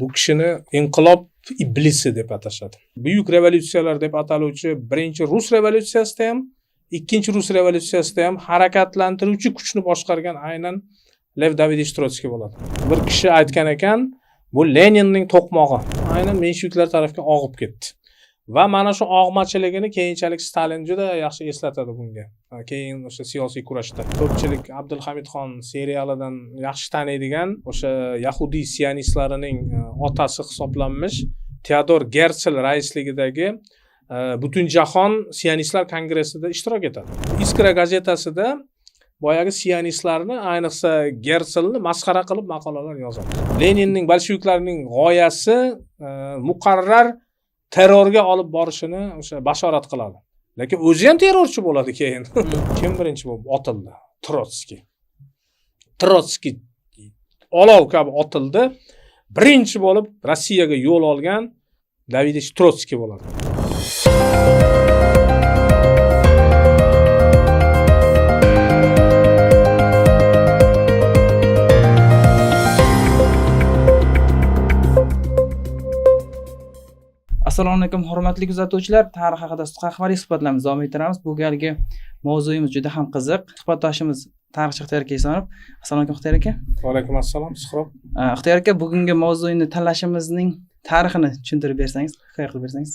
Bu kishini inqilob iblisi deb atashadi. Buyuk revolyutsiyalar deb ataluvchi birinchi Rus revolyutsiyasida ham, ikkinchi Rus revolyutsiyasida ham harakatlantiruvchi kuchni boshqargan aynan Lev Davidovich Trotskiy bo'ladi. Bir kishi aytgan ekan, bu Leninning to'qmog'i aynan menshviklar tarafga og'ib ketdi. Va mana shu og'machiligini keyinchalik Stalin juda yaxshi eslatadi bunga. Keyin o'sha siyosiy kurashda ko'pchilik Abdulhamidxon serialidan yaxshi taniydigan o'sha Yahudiy sionistlarining otasi hisoblanmish Teodor Gersel raisligidagi Butunjahon sionistlar kongressida ishtirok etadi. Iskra gazetasida boyagi sionistlarni, ayniqsa Gerselni masxara qilib maqolalar yozadi. Leninning bolsheviklarning g'oyasi muqarrar terrorga olib borishini o'sha bashorat qiladi. Lekin o'zi ham terrorchi bo'ladi keyin. Kim birinchi bo'lib otildi? Trotskiy. Trotskiy olov kabi otildi. Birinchi bo'lib Rossiyaga yo'l olgan Davidovich Trotskiy bo'ladi. Assalomu alaykum hurmatli kuzatuvchilar, tarix haqida suhbatli suhbatlarimizni davom ettiramiz. Bu galgi mavzuyimiz juda ham qiziq. Suhbatdoshimiz tarixchi Ixtiyor aka Esonov. Assalomu alaykum Ixtiyor aka. Va alaykum assalom, Suhrob. Ixtiyor aka, bugungi mavzuyni tanlashimizning tarixini tushuntirib bersangiz, hikoya qilib bersangiz.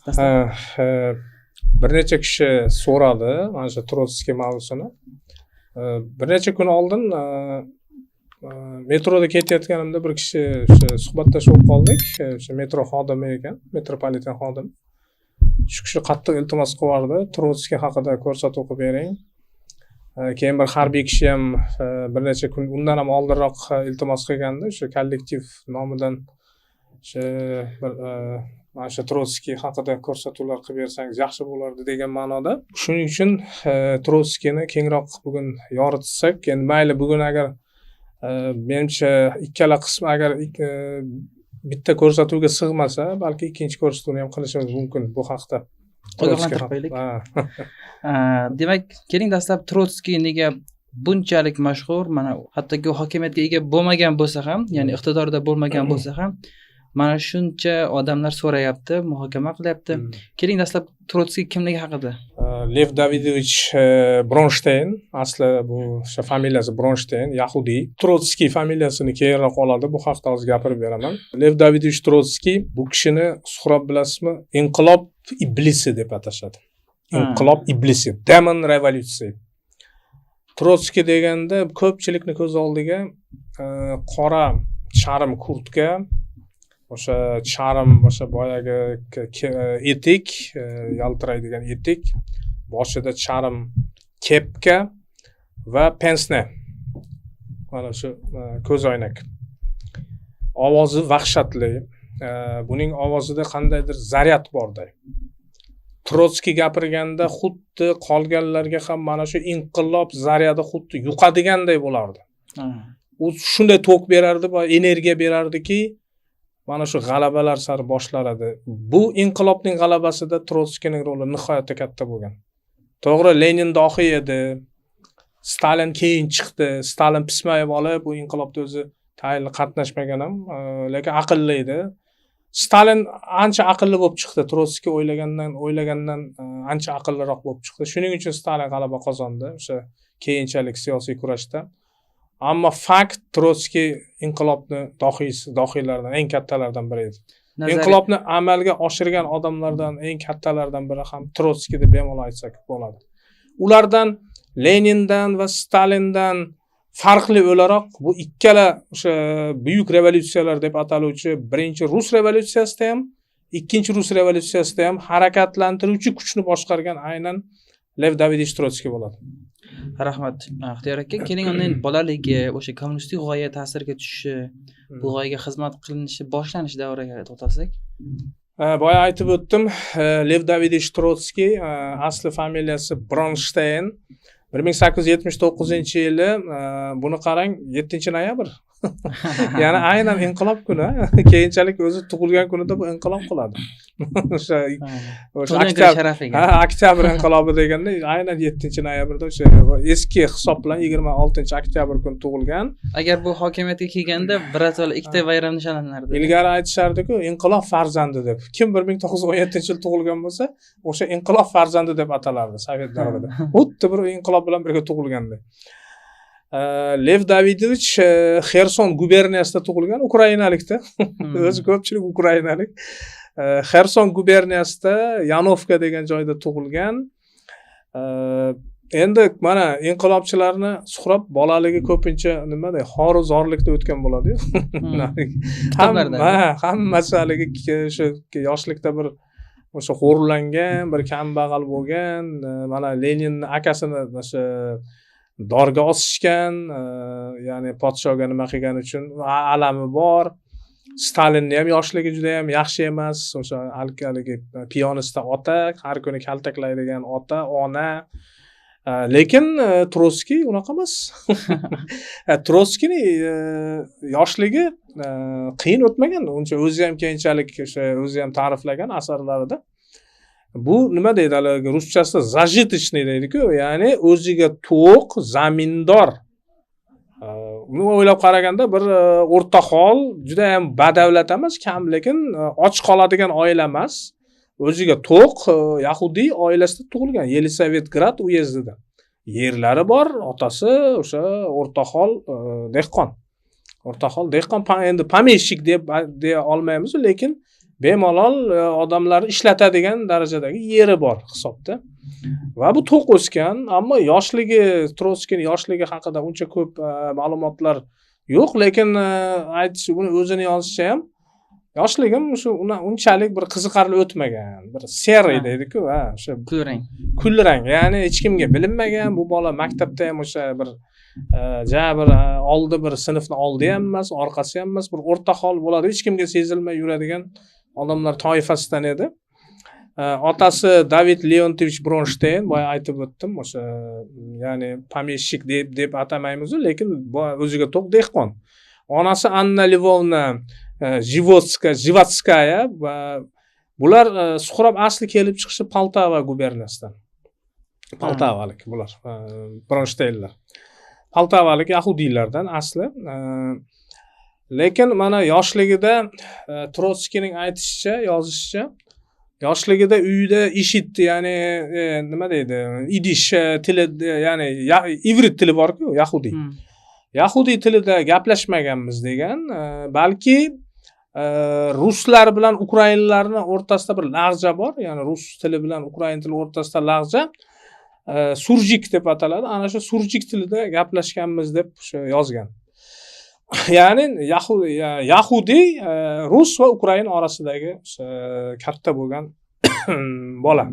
Bir necha kishi so'radi mana shu Trotskiy mavzusini. Bir necha kun oldin metroda ketayotganimda bir kishi suhbatlashib qoldik. O'sha metro xodimi ekan, metropoliten xodim. Shu kishi qattiq iltimos qilardi, Trotskiy haqida ko'rsatuv qilib bering. Keyin bir harbiy kishi ham bir necha kun undan ham oldinroq iltimos qilgandi, o'sha kollektiv nomidan mana shu Trotskiy haqida ko'rsatuvlar qilib bersangiz yaxshi bo'lardi degan ma'noda. Shuning uchun Trotskiyni kengroq bugun yoritsak, endi mayli bugun agar menimcha ikkala qismi agar bitta ko'rsatuvga sig'masa, balki ikkinchi ko'rsatuvni ham qilishimiz mumkin bu haqda. Ogohlantirib qo'yaylik. Demak, keling dastlab Trotskiy nega bunchalik mashhur, mana hattoki hokimiyatga ega bo'lmagan bo'lsa ham, ya'ni iqtidorda bo'lmagan bo'lsa ham, mana shuncha odamlar so'rayapti, muhokama qilyapti. Keling dastlab Trotskiy kimligi haqida. Lev Davidovich Bronstein, asli bu o'sha familiyasi Bronstein, Yahudiy. Trotskiy familiyasini keyinroq oladi, bu haqda hozir gapirib beraman. Lev Davidovich Trotskiy bu kishini Suhrob bilasizmi, inqilob iblisi deb atashadi. Inqilob iblisi, demon revolyutsiya. Trotskiy deganda ko'pchilikni ko'z oldiga qora charm kurtka, o'sha charm, o'sha boyagi etik, yaltiraydigan etik, boshida charm kepka va pensne. Mana shu ko'zoynak. Ovozi vahshatli. Buning ovozida qandaydir zaryad borday. Trotskiy gapirganda xuddi qolganlarga ham mana shu inqilob zaryadi xuddi yuqadiganday bo'lardi. U shunday tok berardi va energiya berardiki, mana shu g'alabalar sari boshlaradi. Bu inqilobning g'alabasida Trotskiyning roli nihoyatda katta bo'lgan. To'g'ri, Lenin dohiy edi. Stalin keyin chiqdi. Stalin pismayib olib, bu inqilobda o'zi tayinli qatnashmagan ham, lekin aqlli edi. Stalin ancha aqlli bo'lib chiqdi. Trotskiy o'ylagandan ancha aqlliroq bo'lib chiqdi. Shuning uchun Stalin g'alaba qozondi o'sha keyinchalik siyosiy kurashda. Ammo fakt Trotskiy inqilobni dohiylaridan eng kattalaridan biri edi. Inqilobni amalga oshirgan odamlardan eng kattalaridan biri ham Trotskiy deb bemalol aytsak bo'ladi. Ulardan Lenindan va Stalindan farqli o'laroq bu ikkala o'sha buyuk revolyutsiyalar deb ataluvchi birinchi Rus revolyutsiyasida ham, ikkinchi Rus revolyutsiyasida ham harakatlantiruvchi kuchni boshqargan aynan Lev Davidovich Trotskiy bo'ladi. Rahmat Ixtiyor aka. Keling undan bolaligi, o'sha kommunistik g'oya ta'sirga tushishi, bu g'oyaga xizmat qilinishi, boshlanish davriga to'xtalsak. Boya aytib o'tdim, Lev Davidovich Trotskiy asli familiyasi Bronstein. 1879-yili buni qarang, 7-noyabr ya'ni aynan inqilob kuni keyinchalik o'zi tug'ilgan kunida bu inqilob qiladi. o'sha oktyabr inqilobi deganda aynan 7-noyabrda o'sha eski hisob bilan 26-oktyabr kuni tug'ilgan. Agar bu hokimiyatga kelganda birato'la ikkita bayram nishonlanardi. Ilgari aytishardi-ku, inqilob farzandi deb. Kim 1917-yil tug'ilgan bo'lsa, o'sha inqilob farzandi deb atalardi Sovet davrida. Xuddi bir inqilob bilan birga tug'ilganda. Lev Davidovich Xerson guberniyasida tug'ilgan, ukrainalikda. O'zi ko'pchilik ukrainalik. Xerson guberniyasida Yanovka degan joyda tug'ilgan. Endi mana inqilobchilarni suhrob bolaligi ko'pincha nimada xoru zorlikda o'tgan bo'ladi-yu. Hammasi haligi o'sha yoshlikda bir o'sha xo'rlangan, bir kambag'al bo'lgan, mana Leninning akasini o'sha dorga osishgan, ya'ni podshoga nima qilgani uchun alami bor. Stalinning ham yoshligi juda ham yaxshi emas. O'sha haligi piyonista ota, har kuni kaltaklaydigan ota, ona. Lekin Trotskiy unaqa emas. Trotskiyning yoshligi qiyin o'tmagan. Uncha o'zi ham keyinchalik o'sha o'zi ham ta'riflagan asarlarida. Bu nima deydi, haligi ruschasida zajitочный deydi-ku, ya'ni o'ziga to'q, zamindor. Uni o'ylab qaraganda bir o'rta hol, juda ham badavlat emas, kam, lekin och qoladigan oila emas. O'ziga to'q yahudiy oilasida tug'ilgan, Yelisavetgrad uyezdida. Yerlari bor, otasi o'sha o'rta hol dehqon. O'rta hol dehqon, endi pomeshchik deb deya olmaymiz, lekin bemalol odamlarni ishlatadigan darajadagi yeri bor hisobda. Va bu to'q o'sgan, ammo yoshligi, Trotskiyning yoshligi haqida uncha ko'p ma'lumotlar yo'q, lekin aytish, uni o'zini yozishicha ham yoshligim unchalik bir qiziqarli o'tmagan, bir serый deydi-ku, o'sha kulrang, ya'ni hech kimga bilinmagan. Bu bola maktabda ham o'sha bir bir oldi, bir sinfni oldi ham emas, orqasi ham emas, bir o'rta hol bo'ladi, hech kimga sezilmay yuradigan odamlar toifasidan edi. Otasi David Leontovich Bronstein, boya aytib o'tdim, o'sha ya'ni pomeshchik deb atamaymiz, lekin o'ziga to'q dehqon. Onasi Anna Lvovna Jivatskaya va bular suhrob asli kelib chiqishi Poltava guberniyasidan. Poltavalik bular, Bronsteinlar. Poltavalik yahudiylardan asli. Lekin mana yoshligida Trotskiyning aytishicha, yozishicha, yoshligida uyida ishitdi, ya'ni nima deydi, idish tili, ya'ni ivrit tili bor-ku, yahudiy. Yahudiy tilida gaplashmaganmiz degan, balki ruslar bilan ukrainlarni o'rtasida bir lag'ja bor, ya'ni rus tili bilan ukrain tili o'rtasida lag'ja, surjik deb ataladi. Ana shu surjik tilida gaplashganmiz deb yozgan. Ya'ni yahudiy rus va ukrain orasidagi katta bo'lgan bola.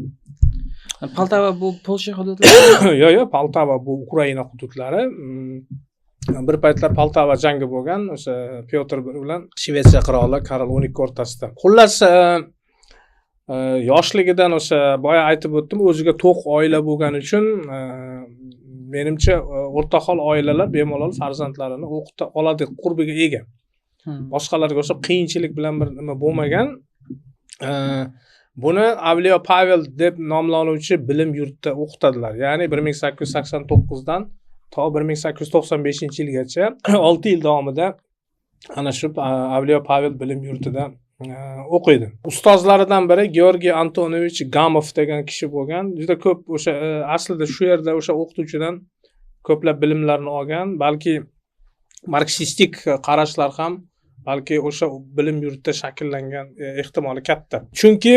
Poltava bu Polsha hududlari? Yo'q, Poltava bu Ukraina hududlari. Bir paytlar Poltava jangi bo'lgan, o'sha Pyotr bilan Shvetsiya qiroli Karol 12 o'rtasida. Xullas, yoshligidan o'sha boya aytib o'tdim, o'ziga to'q oila bo'lgani uchun menimcha o'rta hol oilalar bemalol farzandlarini o'qita oladi qurbiga ega. Boshqalarga o'xshab qiyinchilik bilan bir nima bo'lmagan. Buni Avliyo Pavel deb nomlanuvchi bilim yurtida o'qitadilar. Ya'ni 1889 dan to 1895-yilgacha 6 yil davomida ana shu Avliyo Pavel bilim yurtida o'qiydi. Ustozlaridan biri Georgiy Antonovich Gamov degan kishi bo'lgan. Juda ko'p o'sha aslida shu yerda o'sha o'qituvchidan ko'plab bilimlarni olgan, balki marksistik qarashlar ham balki o'sha bilim yurtida shakllangan ehtimoli katta. Chunki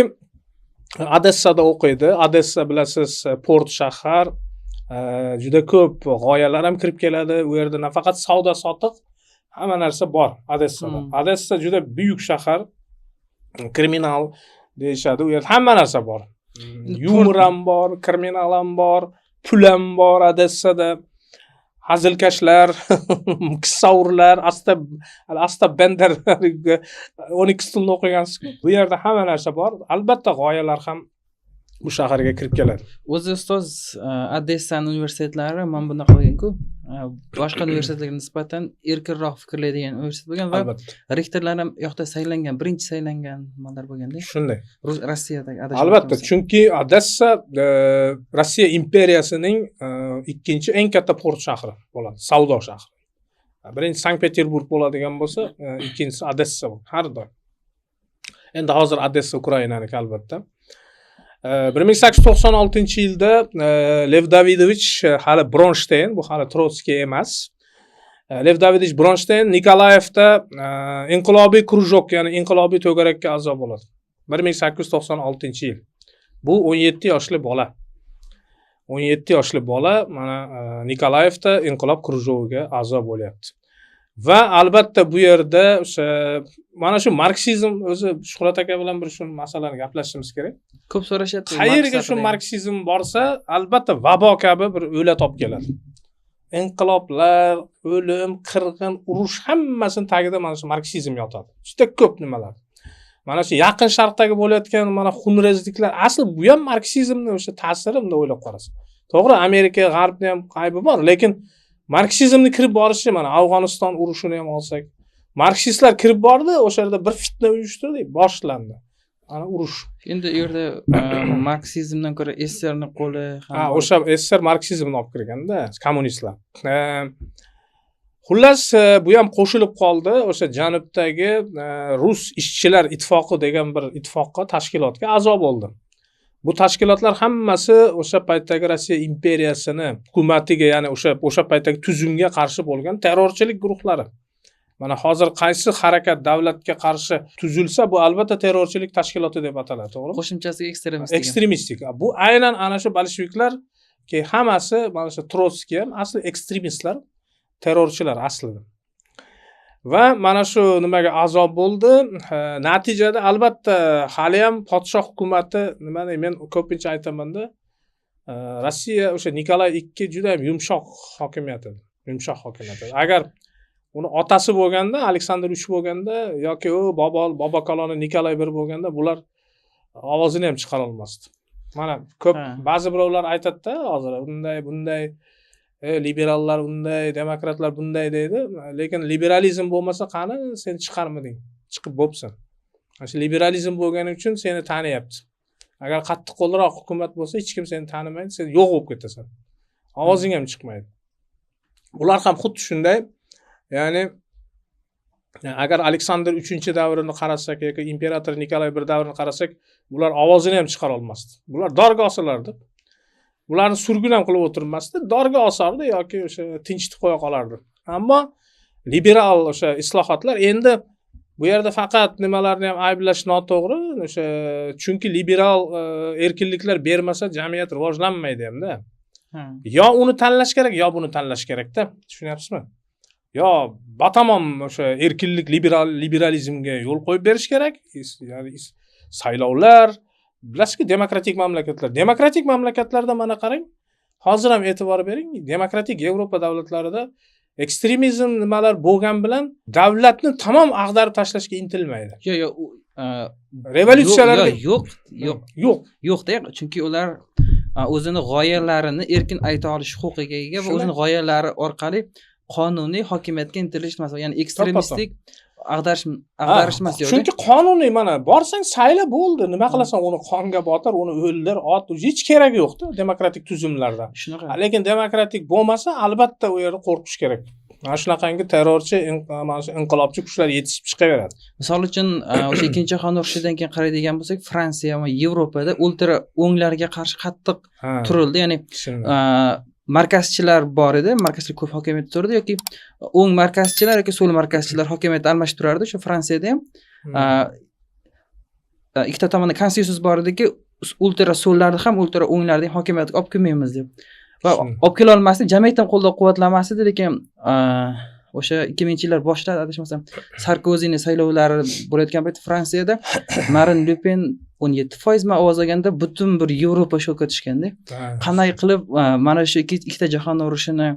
Odessada o'qiydi. Odessa bilasiz, port shahar, juda ko'p g'oyalar ham kirib keladi. U yerda nafaqat savdo sotiq, hamma narsa bor Odessada. Odessa juda buyuk shahar. Kriminal deyishadi, u yerda hamma narsa bor. Yumor ham bor, kriminal ham bor, pul ham bor Odessada. Hazilkashlar, qissaurlar, asta Bender 12 stilni o'qigansiz-ku. Bu yerda hamma narsa bor. Albatta g'oyalar ham bu shaharga kirib keladi. O'zi ustoz Odessa universitetlari mana bunaqa qilgan-ku. boshqa universitetlarga nisbatan erkinroq fikrlaydigan universitet bo'lgan va albatta rektorlar ham u yoqda saylangan, birinchi saylangan nimalar bo'lganda. shunday. Rossiyadagi Albatta, chunki Odessa Rossiya imperiyasining ikkinchi eng katta port shahri bo'ladi, savdo shahri. Birinchi Sankt-Peterburg bo'ladigan bo'lsa, ikkinchisi Odessa har doim. Endi hozir Odessa Ukrainaniki albatta. 1896-yilda Lev Davidovich hali Bronsteyn, bu hali Trotskiy emas. Lev Davidovich Bronsteyn Nikolayevda inqilobiy krujok, ya'ni inqilobiy to'garakka a'zo bo'ladi. 1896-yil. Bu 17 yoshli bola. 17 yoshli bola mana Nikolayevda inqilob krujoviga a'zo bo'lyapti. Va albatta bu yerda o'sha mana shu marksizm o'zi Shuhrat aka bilan bir shu masalani gaplashishimiz kerak. Ko'p so'rashyapti. Qayerga shu marksizm borsa, albatta vabo kabi bir o'lat olib keladi. Inqiloblar, o'lim, qirg'in, urush hammasini tagida mana shu marksizm yotadi. Juda ko'p nimalar. Mana shu yaqin sharqdagi bo'layotgan mana xunrezliklar asl bu ham marksizmning o'sha ta'siri deb o'ylab qarasa. To'g'ri, Amerika, G'arbda ham aybi bor, lekin marksizmni kirib borishi, mana Afg'oniston urushini ham olsak, marksistlar kirib bordi, o'sha yerda bir fitna uyushtirdi, boshlandi. Ana urush. Endi u yerda marksizmdan ko'ra SSRning qo'li ham o'sha SSR marksizmni olib kirganda, kommunistlar. Xullas, bu ham qo'shilib qoldi o'sha janubdagi Rus ishchilar ittifoqi degan bir ittifoqqa, tashkilotga a'zo bo'ldi. Bu tashkilotlar hammasi o'sha paytdagi Rossiya imperiyasini hukumatiga, ya'ni o'sha paytdagi tuzumga qarshi bo'lgan terrorchilik guruhlari. Mana hozir qaysi harakat davlatga qarshi tuzilsa, bu albatta terrorchilik tashkiloti deb ataladi, to'g'rimi? Qo'shimchasiga ekstremistik. Bu aynan ana shu bolsheviklar ki hammasi mana shu Trotskiy ham asli ekstremistlar, terrorchilar aslida. Va mana shu nimaga a'zo bo'ldi. Natijada albatta hali ham podshoh hukumati, nimani men ko'pincha aytaman-da, Rossiya o'sha Nikolay II juda ham yumshoq hokimiyat edi. Yumshoq hokimiyat edi. Agar uni otasi bo'lganda, Aleksandr III bo'lganda yoki u bobo kaloni Nikolay I bo'lganda bular ovozini ham chiqara olmasdi. Mana ko'p ba'zi birovlar aytadi-da, hozir bunday liberallar bunday, demokratlar bunday deydi, lekin liberalizm bo'lmasa qani sen chiqarmading, chiqib bo'psan. Shu liberalizm bo'lgani uchun seni taniyapti. Agar qattiq qo'lroq hukumat bo'lsa, hech kim seni tanimaydi, sen yo'q bo'lib ketasan. Ovozing ham chiqmaydi. Ular ham xuddi shunday. Ya'ni agar Aleksandr III davrini qarasak yoki imperator Nikolay I davrini qarasak, bular ovozini ham chiqara olmasdi. Bular dorga osalardi. Bularni surgun ham qilib o'tirmasdi, dorga osardi yoki o'sha tinchitib qo'ya qolardi. Ammo liberal o'sha islohotlar endi bu yerda faqat nimalarni ham ayblash noto'g'ri, o'sha chunki liberal erkinliklar bermasa jamiyat rivojlanmaydi hamda. Yo uni tanlash kerak, yo buni tanlash kerak-da. Tushunyapsizmi? Yo batamom o'sha erkinlik, liberalizmga yo'l qo'yib berish kerak, ya'ni saylovlar. Bilasizki, demokratik mamlakatlarda mana qarang, hozir ham e'tibor bering, demokratik Yevropa davlatlarida ekstremizm nimalar bo'lgan bilan davlatni tamom ag'darib tashlashga intilmaydi. Yo'q, revolyutsiyalarda yo'qda, chunki ular o'zini g'oyalarini erkin ayta olish huquqiga ega va o'zini g'oyalari orqali qonuniy hokimiyatga intilish, ya'ni ekstremistik ag'darish emas. Chunki qonuniy, mana borsang sayla bo'ldi, nima qilasan, uni qonga botir, uni o'ldir, ot, hech keragi yo'qda demokratik tuzumlarda. Lekin demokratik bo'lmasa, albatta u yerda qo'rqish kerak. Mana shunaqangi terrorchi, inqilobchi kuchlar yetishib chiqaveradi. Misol uchun, o'sha ikkinchi jahon urushidan keyin qaraydigan bo'lsak, Fransiya va Yevropada ultra o'nglarga qarshi qattiq turildi, ya'ni markazchilar bor edi, markazchilar ko'p hokimiyat turdi yoki o'ng markazchilar yoki so'l markazchilar hokimiyat almashib turardi. Shu Fransiyada ham ikkita tomonda konsensus bor ediki, ultra so'llarni ham ultra o'nglarni ham hokimiyatga olib kelmaymiz deb. Va olib kela olmasdi, jamiyat ham qo'llab-quvvatlamasdi, lekin o'sha 2000-yillar boshida adashmasam Sarkozining saylovlari bo'layotgan paytda Fransiyada Marin Le Pen 17% ovoz olganda butun bir Yevropa shokka tushganda. Qanday qilib mana shu ikkita jahon urushini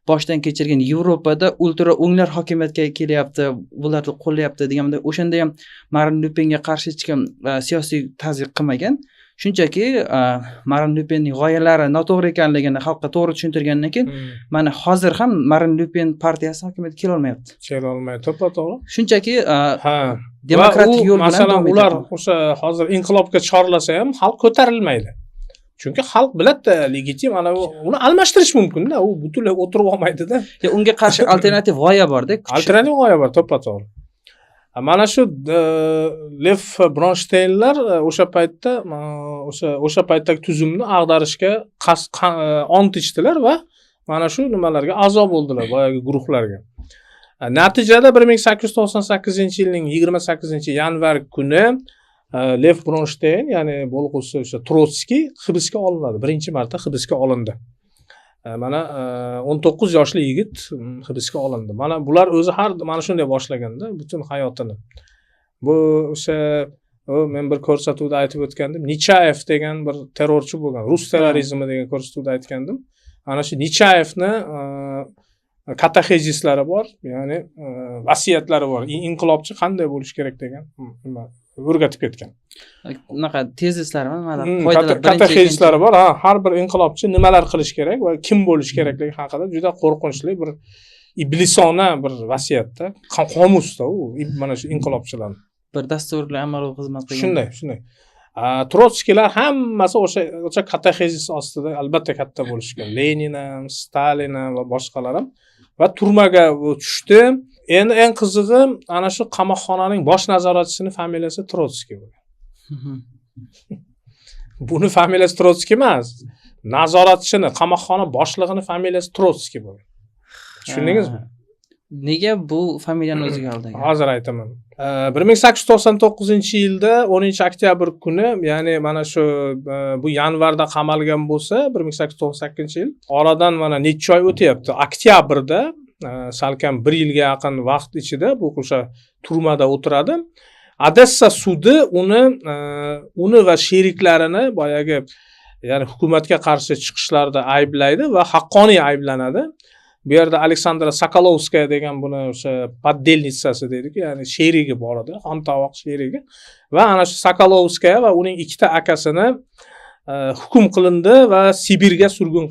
boshdan kechirgan Yevropada ultra o'nglar hokimiyatga kelyapti, bularni qo'llayapti deganda o'shanda ham Marin Le Penga qarshi hech kim siyosiy ta'zir qilmagan. shunchaki Marin Le Penning g'oyalari noto'g'ri ekanligini xalqqa to'g'ri tushuntirgandan keyin mana hozir ham Marin Le Pen partiyasi hokimiyatga kela olmayapti. Kela olmayapti, to'g'ri. Shunchaki Ha, demokratik yo'l bilan masalan davom ular etyapti. o'sha hozir inqilobga chorlasa ham xalq ko'tarilmaydi. Chunki xalq biladi, legitim ana uni almashtirish mumkin-da, u butunlay o'tirib olmaydi-da. Unga qarshi alternativ g'oya bor-da. Alternativ g'oya bor, to'ppa-to'g'ri. Mana shu Lev Bronshtaynlar o'sha paytda o'sha paytdagi tuzumni ag'darishga ont ichdilar va mana shu nimalarga a'zo bo'ldilar, boyagi guruhlarga. Natijada 1898-yilning 28-yanvar kuni Lev Bronshtayn, ya'ni bo'lg'usi o'sha Trotskiy hibsga olinadi. Birinchi marta hibsga olindi. Mana 19 yoshli yigit hibsga olindi. Mana bular o'zi mana shunday boshlaganda butun hayotini. Bu o'sha men bir ko'rsatuvda aytib o'tgandim. Nechayev degan bir terrorchi bo'lgan, rus terrorizmi degan ko'rsatuvda aytgandim. Ana shu Nechayevni katexezislari bor, ya'ni vasiyatlari bor. Inqilobchi qanday bo'lish kerak degan o'rgatib ketgan. Unaqa tezislarmi, mana katexezislari bor. Har bir inqilobchi nimalar qilish kerak va kim bo'lish kerakligi haqida juda qo'rqinchli bir iblisona bir vasiyatda, qomusda u mana shu inqilobchilar. Bir dastur bilan amalga xizmat qilgan. Shunday. Trotskiylar hammasi o'sha katexezis ostida albatta katta bo'lishgan. Lenin ham, Stalin ham va boshqalar ham va turmaga tushdi. Endi eng qizig'i ana shu qamoqxonaning bosh nazoratchisining familiyasi Trotskiy bo'lgan. Buni familiyasi Trotskiy emas. Nazoratchini, qamoqxona boshlig'ining familiyasi Trotskiy bo'lgan. Tushundingizmi? Nega bu familiyani o'ziga oldi? Hozir aytaman. 1899-yilda 10-oktyabr kuni, ya'ni mana shu bu yanvarda qamalgan bo'lsa, 1898-yil. Oradan mana necha oy o'tyapti. Oktyabrda salkam 1 yilga yaqin vaqt ichida bu o'sha turmada o'tiradi. Odessa sudi uni va sheriklarini boyagi, ya'ni hukumatga qarshi chiqishlarda ayblaydi va haqqoniy ayblanadi. Bu yerda Aleksandra Sokolovskaya degan buni o'sha poddelnitsasi deydi-ku, ya'ni sherigi bor edi, xomtovoq sherigi. Va ana shu Sokolovskaya va uning ikkita akasini hukm qilindi va Sibirga surgun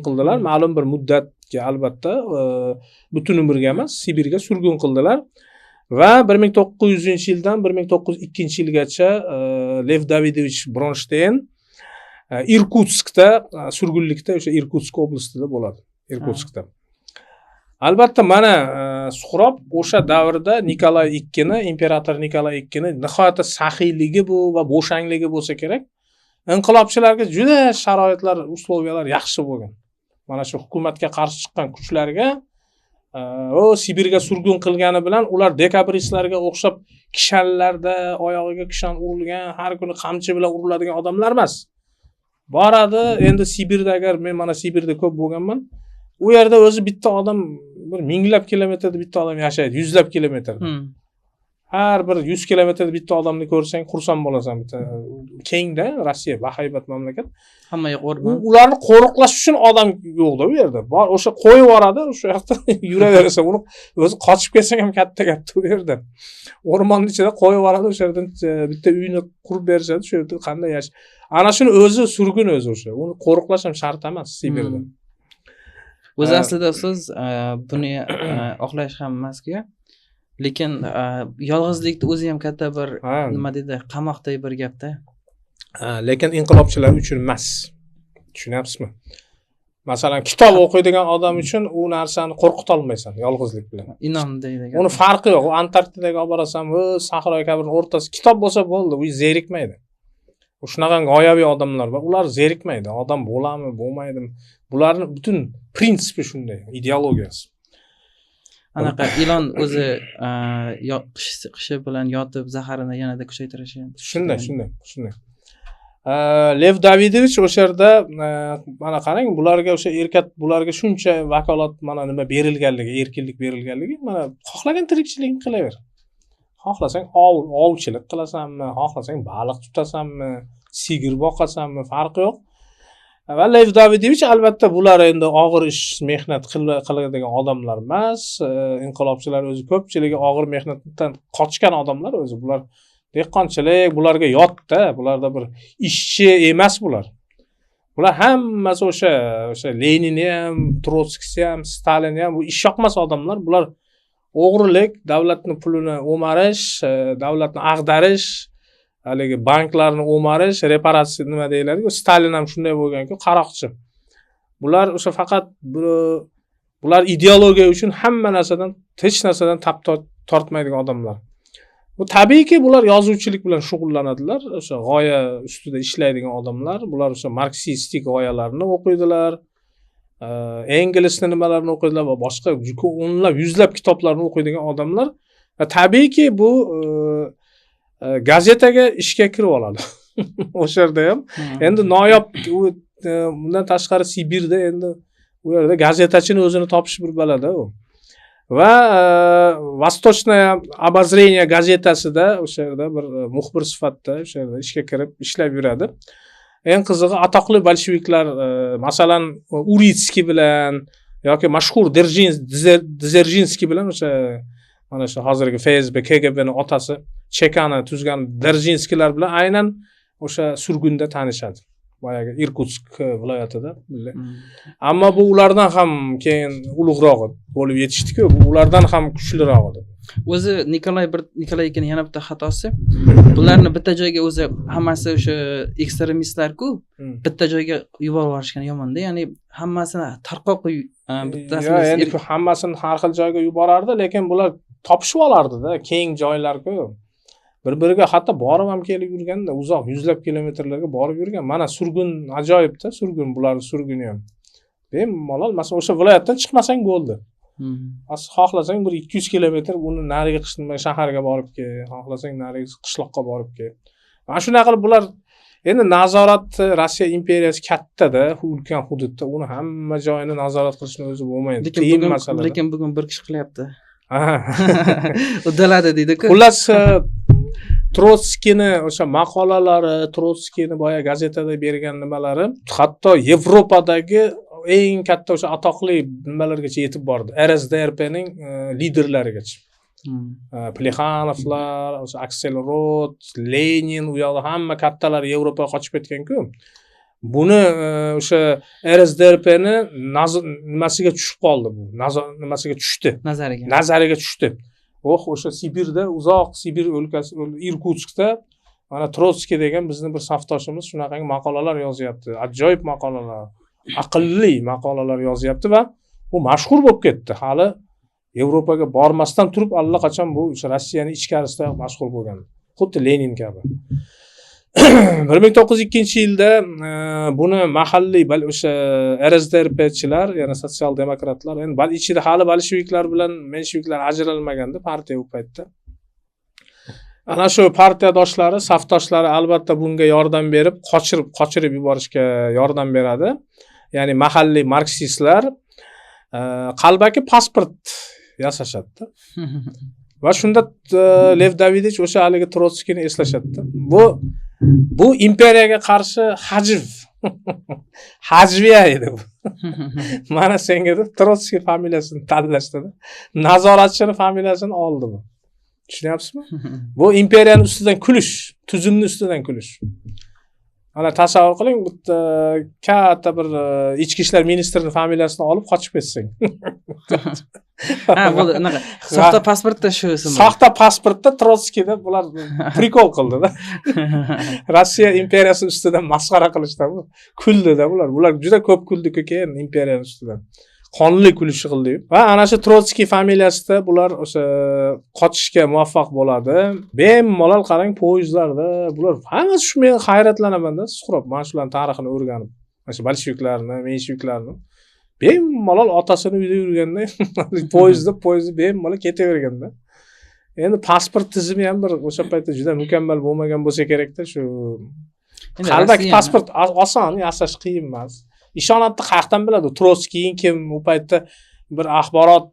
qildilar. Ma'lum bir muddatga, albatta, butun umrga emas, Sibirga surgun qildilar. Va 1900-yildan 1902-yilgacha Lev Davidovich Bronshtayn Irkutskda surgunlikda, o'sha Irkutsk oblastida bo'ladi. Irkutskda. Albatta mana Suxrob o'sha davrda Nikolay II, imperator Nikolay II nihoyatda saxiyligi bu va bo'shangligi bo'lsa kerak. Inqilobchilarga juda sharoitlar, usloviyalar yaxshi bo'lgan. Mana shu hukumatga qarshi chiqqan kuchlarga Sibirga surgun qilgani bilan ular dekabristlarga o'xshab kishanlarda oyog'iga kishan urilgan, har kuni qamchi bilan uriladigan odamlar emas. Boradi, endi Sibirda, agar men mana Sibirda ko'p bo'lganman, u yerda o'zi bitta odam bir minglab kilometrda bitta odam yashaydi, yuzlab kilometrda. Har bir 100 kilometrda bitta odamni ko'rsang, xursand bo'lasan. Bitta kengda Rossiya bahaybat mamlakat. Hammaga qo'rqmas. Ularni qo'riqlash uchun odam yo'qda u yerda. Bor, o'sha qo'yib yuboradi, o'sha yoqda yuraverasan. Uni o'zi qochib kelsang ham katta u yerda. O'rmonning ichida qo'yib yuboradi, o'sha yerdan bitta uyni qurib berishadi, o'sha yerda qanday yashash. Ana shuni o'zi surgun o'zi o'sha. Uni qo'riqlash ham shart emas Sibirda. O'zi aslida siz buni oqlash ham emas-ku. Lekin yolg'izlikni o'zi ham katta bir nima deydi, qamoqdagi bir gapda. Lekin inqilobchilar uchun emas. Tushunyapsizmi? Masalan, kitob o'qiydigan odam uchun u narsani qo'rqita olmaysan yolg'izlik bilan. Inom deydi. Uni farqi yo'q. U Antarktidaga olib borasan, Sahro kabining o'rtasi kitob bo'lsa bo'ldi, u zerikmaydi. Shunaqa g'oyaviy odamlar bor. Ular zerikmaydi. Odam bo'ladimi, bo'lmaydimi? Bularning butun prinsipi shunday, ideologiyasi. Anaqa ilon o'zi qishi bilan yotib zaharini yanada kuchaytirishi. Shunday. Lev Davidovich o'sha yerda mana qarang, bularga o'sha bularga shuncha vakolat mana nima berilganligi, erkinlik berilganligi, mana xohlagan tirikchilikni qilaver. Xohlasang ovchilik qilasanmi, xohlasang baliq tutasanmi, sigir boqasanmi, farqi yo'q. Va Lev Davidovich albatta bular endi og'ir ish, mehnat qiladigan odamlar emas. Inqilobchilar o'zi ko'pchiligi og'ir mehnatdan qochgan odamlar o'zi. Bular dehqonchilik bularga yotda, bularda bir ishchi emas bular. Bular hammasi o'sha Leninni ham, Trotskiysi ham, Stalinni ham bu ish yoqmas odamlar. Bular o'g'rilik, davlatning pulini o'marish, davlatni ag'darish, haligi banklarni o'marish, reparatsiya nima deyiladi-ku, Stalin ham shunday bo'lgan-ku, qaroqchi. Bular o'sha faqat bular ideologiya uchun hamma narsadan, hech narsadan tap tortmaydigan odamlar. Bu tabiiyki bular yozuvchilik bilan shug'ullanadilar, o'sha g'oya ustida ishlaydigan odamlar. Bular o'sha marksistik g'oyalarni o'qiydilar. Engelsni nimalarni o'qiydilar va boshqa o'nlab, yuzlab kitoblarni o'qiydigan odamlar. Va tabiiyki bu gazetaga ishga kirib oladi. O'sha yerda ham endi noyob bundan tashqari Sibirda endi u yerda gazetachini o'zini topish bir balada u. Va Vostochnoye обозрение gazetasida o'sha yerda bir muxbir sifatida o'sha yerda ishga kirib ishlab yuradi. Eng qizig'i atoqli bolsheviklar, masalan, Uritskiy bilan yoki mashhur Dzerjinskiy bilan o'sha mana shu hozirgi FSB, KGBning otasi Chekani tuzgan Dzerjinskiylar bilan aynan o'sha surgunda tanishadi. Boyagi Irkutsk viloyatida. Ammo bu ulardan ham keyin ulug'roq bo'lib yetishdi-ku, bu ulardan ham kuchliroq edi. O'zi Nikolay ekan yana bitta xatosi. Bularni bitta joyga o'zi hammasi o'sha ekstremistlar-ku, bitta joyga yuborib yuborishgan yomon-da. Ya'ni hammasini tarqoq bittasini endi hammasini har xil joyga yuborardi, lekin bular topishib olardi-da, keng joylar-ku. Bir-biriga hatto borib ham kelib yurganda, uzoq yuzlab kilometrlarga borib yurgan. Mana surgun ajoyibda, surgun bularning surguni ham. Bemalol, masalan, o'sha viloyatdan chiqmasang bo'ldi. Xohlasang bir 200 kilometr uni nariga shaharga borib kel, xohlasang nariga qishloqqa borib kel. Mana shunday qilib bular endi nazorat Rossiya imperiyasi katta-da, ulkan hududda, uni hamma joyini nazorat qilishni o'zi bo'lmaydi. Qiyin masala. Lekin bugun bir kishi qilyapti. Uddaladi deydi-ku. Xullas Trotskiyni o'sha maqolalari, Trotskiyni boya gazetada bergan nimalari hatto Yevropadagi eng katta o'sha atoqli nimalargacha yetib bordi. RSDRPning liderlarigacha. Plexanovlar, o'sha Akselrod, Lenin, u yoqda hamma kattalar Yevropaga qochib ketgan-ku. Buni o'sha RSDRPni nimasiga tushib qoldi bu. Nimasiga tushdi. Nazariga tushdi. O'sha Sibirda, uzoq Sibir o'lkasi, Irkutskda mana Trotskiy degan bizning bir safdoshimiz shunaqangi maqolalar yozyapti. Ajoyib maqolalar, aqlli maqolalar yozyapti va u mashhur bo'lib ketdi. Hali Yevropaga bormasdan turib allaqachon bu Rossiyaning ichkarisida mashhur bo'lgan. Xuddi Lenin kabi. 1902-yilda buni mahalliy o'sha RSDRPchilar, ya'ni sotsial demokratlar, endi ichida hali bolsheviklar bilan mensheviklar ajralmaganda partiya u paytda. Ana shu partiyadoshlari, safdoshlari albatta bunga yordam berib, qochirib yuborishga yordam beradi. Ya'ni mahalliy marksistlar qalbaki pasport yasashadi. Va shunda Lev Davidovich o'sha haligi Trotskiyni eslashadi. Bu imperiyaga qarshi hajv. Hajviya edi bu. Mana senga deb Trotskiy familiyasini tanlashdi. Nazoratchini familiyasini oldi bu. Tushunyapsizmi? Bu imperiyaning ustidan kulish, tuzumning ustidan kulish. Mana tasavvur qiling, bitta katta bir ichki ishlar ministrining familiyasini olib qochib ketsang. Ha, bo'ldi, anaqa. Soxta pasportda shu ism. Soxta pasportda Trotskiyda bular prikol qildi-da. Rossiya imperiyasi ustidan masxara qilishda bu. Kuldi-da bular. Bular juda ko'p kuldi-ku keyin imperiyaning ustidan. Qonli kulish qildi. Va ana shu Trotskiy familiyasida bular o'sha qochishga muvaffaq bo'ladi. Bemalol qarang poyezdlarda bular hammasi shu, men hayratlanaman-da, suqrob mana shularning tarixini o'rganib. Mana shu bolsheviklarni, mensheviklarni bemalol otasini uyda yurganda poyezd bemalol ketaverganda. Endi pasport tizimi ham bir o'sha paytda juda mukammal bo'lmagan bo'lsa kerak-da, shu qalbaki pasport oson, yasash qiyin emas. Ishonatni qayerdan biladi? Trotskiy kim? U paytda bir axborot,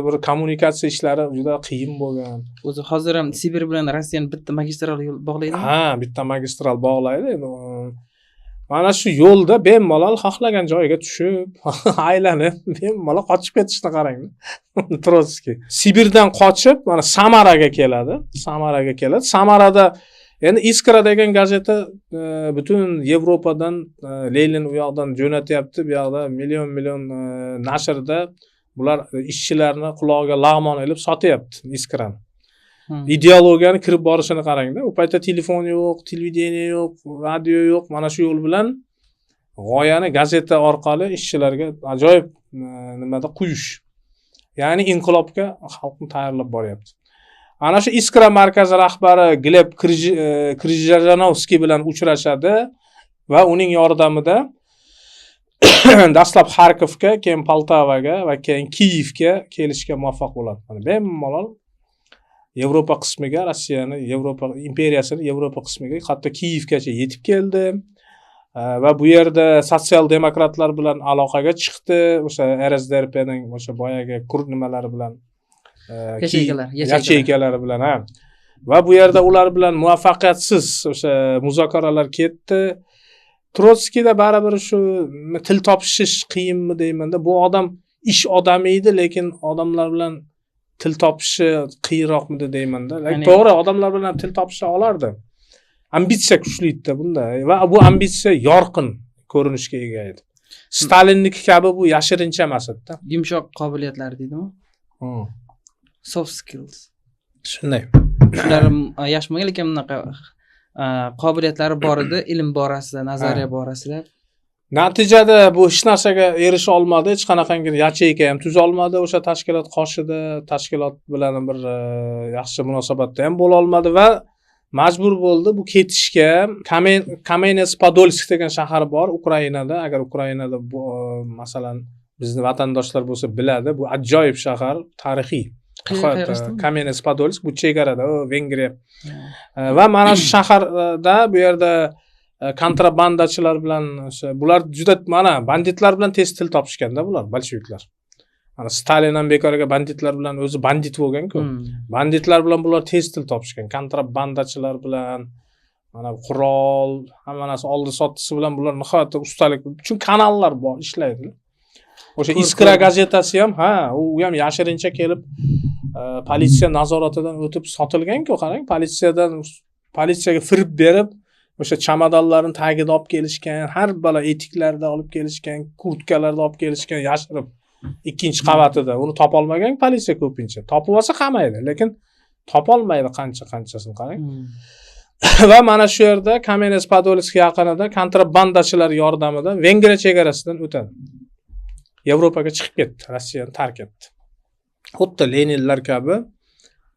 bir kommunikatsiya ishlari juda qiyin bo'lgan. O'zi hozir ham Sibir bilan Rossiyani bitta magistral yo'l bog'laydi. Ha, bitta magistral bog'laydi. mana shu yo'lda bemalol xohlagan joyiga tushib, aylanib, bemalol qochib ketishni qarang. Trotskiy Sibirdan qochib, mana Samaraga keladi. Samarada endi Iskra degan gazeta butun Yevropadan Lenin u yoqdan jo'natyapti, bu yoqda million nashrda bular ishchilarni qulog'iga lag'mon ilib sotyapti Iskrani. Ideologiyani kirib borishini qarangda. U paytda telefon yo'q, televideniya yo'q, radio yo'q. Mana shu yo'l bilan g'oyani gazeta orqali ishchilarga ajoyib nimada quyish. Ya'ni inqilobga xalqni tayyorlab boryapti. Ana shu Iskra markazi rahbari Gleb Krizhanovskiy bilan uchrashadi va uning yordamida dastlab Xarkovga, keyin Poltavaga va keyin Kiyevga kelishga muvaffaq bo'ladi. Mana bemalol Yevropa qismiga, Rossiyani, Yevropa imperiyasini Yevropa qismiga, hatto Kiyevgacha yetib keldi. Va bu yerda sotsial demokratlar bilan aloqaga chiqdi. O'sha RSDRPning o'sha boyagi kurd nimalari bilan yacheykalari bilan, ha. Va bu yerda ular bilan muvaffaqiyatsiz o'sha muzokaralar ketdi. Trotskiyda baribir shu til topishish qiyinmi deymanda, bu odam ish odami edi, lekin odamlar bilan til topishi qiyinroqmidi deymanda. To'g'ri, odamlar bilan til topisha olardi. Ambitsiya kuchli edi bunda va bu ambitsiya yorqin ko'rinishga ega edi. Stalinniki kabi bu yashirincha emas edi. Yumshoq qobiliyatlar deydimi? Soft skills. Shunday. Shular yashmagan, lekin bunaqa qobiliyatlari bor edi, ilm borasida, nazariya borasida. Natijada bu hech narsaga erisha olmadi, hech qanaqangi yacheyka ham tuza olmadi o'sha tashkilot qoshida, tashkilot bilan bir yaxshi munosabatda ham bo'la olmadi va majbur bo'ldi bu ketishga. Kamenets-Podolsk degan shahar bor Ukrainada. Agar Ukrainada bu masalan bizni vatandoshlar bo'lsa biladi, bu ajoyib shahar, tarixiy. Kamenets-Podolsk bu chegarada, Vengriya. Va mana shu shaharda bu yerda kontrabandachilar bilan bular juda mana banditlar bilan tez til topishganda bular bolsheviklar. Mana Stalin ham bekorga banditlar bilan o'zi bandit bo'lgan-ku. Banditlar bilan bular tez til topishgan. Kontrabandachilar bilan mana qurol, hamma narsa oldi sottisi bilan bular nihoyatda ustalik. Chunki kanallar bor, ishlaydi. O'sha Iskra gazetasi ham, u ham yashirincha kelib politsiya nazoratidan o'tib sotilgan-ku, qarang, politsiyaga firib berib o'sha chamadonlarni tagida olib kelishgan, har balo etiklarda olib kelishgan, kurtkalarda olib kelishgan, yashirib ikkinchi qavatida. Uni topolmagan politsiya ko'pincha. Topib olsa qamaydi, lekin topolmaydi qanchasini qarang. Va mana shu yerda Kamenets-Podolsk yaqinida kontrabandachilar yordamida Vengriya chegarasidan o'tadi. Yevropaga chiqib ketdi, Rossiyani tark etdi. Xuddi Leninlar kabi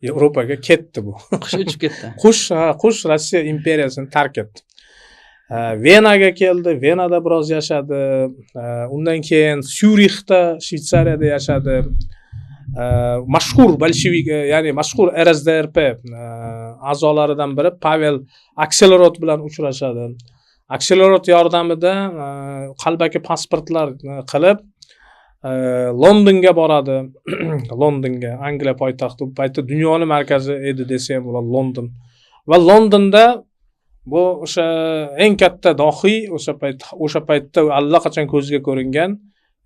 Yevropaga ketdi bu. Qush uchib ketdi. Qush Rossiya imperiyasini tark etdi. Venaga keldi, Venada biroz yashadi. Undan keyin Syurixda, Shveysariyada yashadi. Mashhur bolshevik, ya'ni mashhur RSDRP a'zolaridan biri Pavel Akselerod bilan uchrashadi. Akselerod yordamida qalbaki pasportlar qilib Londonga boradi. Londonga, Angliya poytaxti, bu paytda dunyoning markazi edi desa ham bo'ladi London. Va Londonda bu o'sha eng katta dohiy o'sha paytda allaqachon ko'zga ko'ringan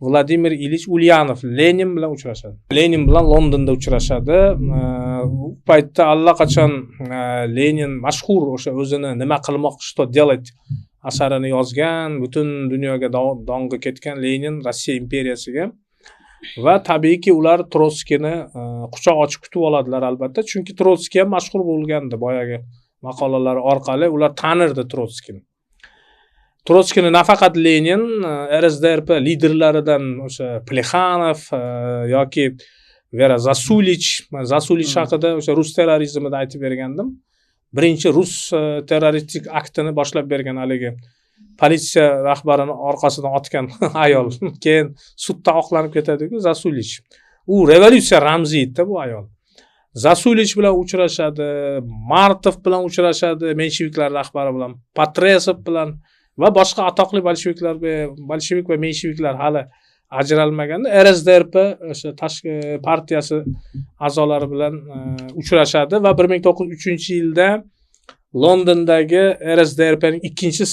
Vladimir Ilich Ulyanov Lenin bilan uchrashadi. Lenin bilan Londonda uchrashadi. U paytda allaqachon Lenin mashhur o'sha o'zini nima qilmoq, что делать asarini yozgan, butun dunyoga dong'i ketgan Lenin Rossiya imperiyasiga. Va tabiiyki ular Trotskiyni quchoq ochib kutib oladilar albatta, chunki Trotskiy ham mashhur bo'lgandi boyagi maqolalari orqali, ular tanirdi Trotskiyni. Trotskiyni nafaqat Lenin, RSDRP liderlaridan o'sha Plexanov yoki Vera Zasulich haqida o'sha rus terrorizmida aytib bergandim. Birinchi rus terroristik aktini boshlab bergan haligi politsiya rahbarini orqasidan otgan ayol. Keyin sudda oqlanib ketadi-ku, Zasulich. U revolyutsiya ramzi edi bu ayol. Zasulich bilan uchrashadi, Martov bilan uchrashadi, mensheviklar rahbari bilan, Patresov bilan va boshqa atoqli bolshevik va mensheviklar hali ajralmaganda RSDRP o'sha tashqi partiyasi a'zolari bilan uchrashadi va 1903-yilda Londondagi RSDRPning ikkinchi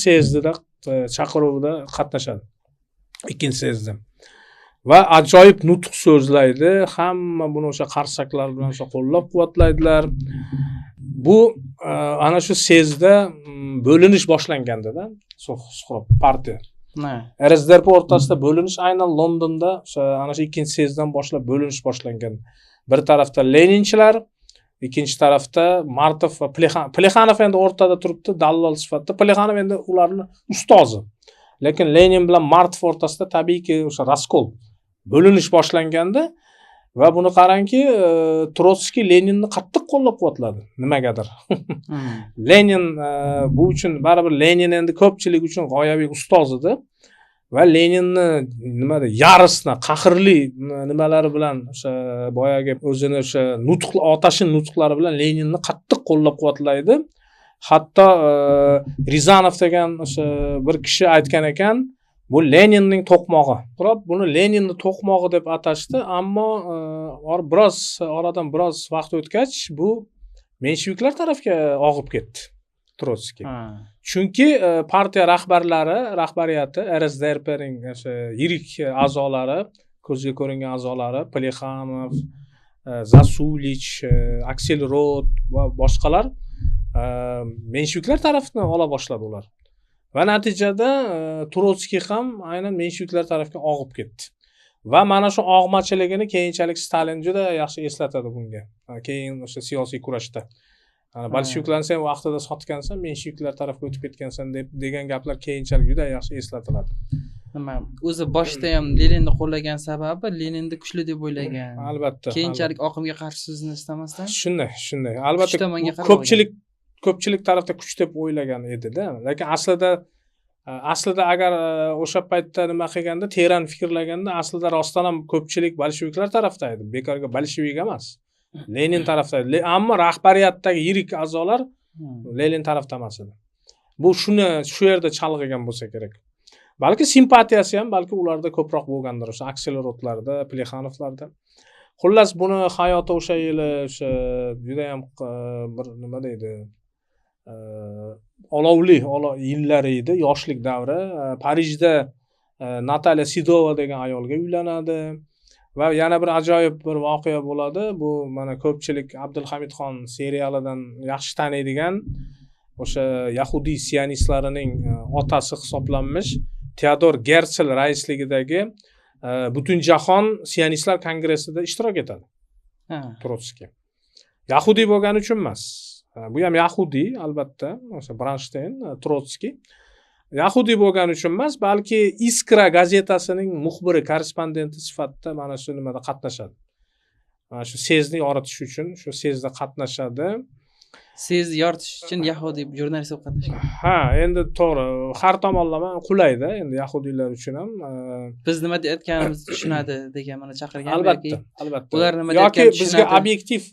chaqiruvida qatnashadi ikkinchi syezdda va ajoyib nutq so'zlaydi. Hamma buni o'sha qarsaklar bilan o'sha qo'llab-quvvatlaydilar. Bu ana shu syezdda bo'linish boshlanganda Suqrot partiya RSDRP o'rtasida bo'linish aynan Londonda o'sha ana shu ikkinchi syezddan boshlab bo'linish boshlangan. Bir tarafda Leninchilar, ikkinchi tarafda Martov va Plexanov endi o'rtada turibdi, dallol sifatida. Plexanov endi ularni ustozi. Lekin Lenin bilan Martov o'rtasida tabiiyki o'sha raskol, bo'linish boshlanganda va buni qarangki, Trotskiy Leninni qattiq qo'llab-quvvatladi nimagadir. Lenin bu uchun baribir Lenin endi ko'pchilik uchun g'oyaviy ustoz edi va Leninni nimada yarisna, qahrli nimalari bilan o'sha boyagi o'zini o'sha otashin nutqlari bilan Leninni qattiq qo'llab-quvvatlaydi. Hatto Rizanov degan o'sha bir kishi aytgan ekan, bu Leninning to'qmog'i. Biroq buni Leninning to'qmog'i deb atashdi, ammo oradan biroz vaqt o'tgach bu mensheviklar tarafga og'ib ketdi Trotskiy. Chunki partiya rahbariyati RSDRPning o'sha yirik a'zolari, ko'zga ko'ringan a'zolari, Plexanov, Zasulich, Akselrod va boshqalar mensheviklar tarafini ola boshladi ular. Va natijada Trotskiy ham aynan mensheviklar tarafga og'ib ketdi. Va mana shu og'machiligini keyinchalik Stalin juda yaxshi eslatadi bunga. Keyin o'sha siyosiy kurashda. Bolsheviklarni sen vaqtida sotgansan, mensheviklar tarafga o'tib ketgansan degan gaplar keyinchalik juda yaxshi eslatiladi. Nima, o'zi boshda ham Leninni qo'llagan sababi Leninni kuchli deb o'ylagan. Albatta. Keyinchalik oqimga qarshi so'zni istamasdan. Shunday. Albatta ko'pchilik tarafda kuch deb o'ylagan edi-da. Lekin aslida agar o'sha paytda nima qilganda, teran fikrlaganda, aslida rostdan ham ko'pchilik bolsheviklar tarafda edi. Bekorga bolshevik emas. Lenin tarafda edi. Ammo rahbariyatdagi yirik a'zolar Lenin tarafda emas edi. Bu shu yerda chalg'igan bo'lsa kerak. Balki simpatiyasi ham balki ularda ko'proq bo'lgandir, o'sha Akselrodlarda, Plexanovlarda. Xullas buni hayoti o'sha yili o'sha juda ham bir nima deydi, olovli yillari edi, yoshlik davri. Parijda Natalya Sidova degan ayolga uylanadi va yana bir ajoyib bir voqea bo'ladi. Bu mana ko'pchilik Abdulhamidxon serialidan yaxshi taniydigan o'sha Yahudiy sionistlarining otasi hisoblanmish Teodor Gersel raisligidagi Butunjahon sionistlar kongressida ishtirok etadi. Trotskiy. Yahudiy bo'lgani uchun emas. Bu ham Yahudiy albatta, o'sha Bronstein, Trotskiy. Yahudiy bo'lgani uchun emas, balki Iskra gazetasining muxbiri, korrespondenti sifatida mana shu nimada qatnashadi. Mana shu syezni yoritish uchun shu syezda qatnashadi. Syezni yoritish uchun Yahudiy jurnalist bo'lib qatnashgan. Ha, endi to'g'ri, har tomonlama qulayda, endi yahudiylar uchun ham. Biz nima deyotganimizni tushunadi degan mana chaqirgan. Albatta. Ular nima deyotganini yoki bizga obyektiv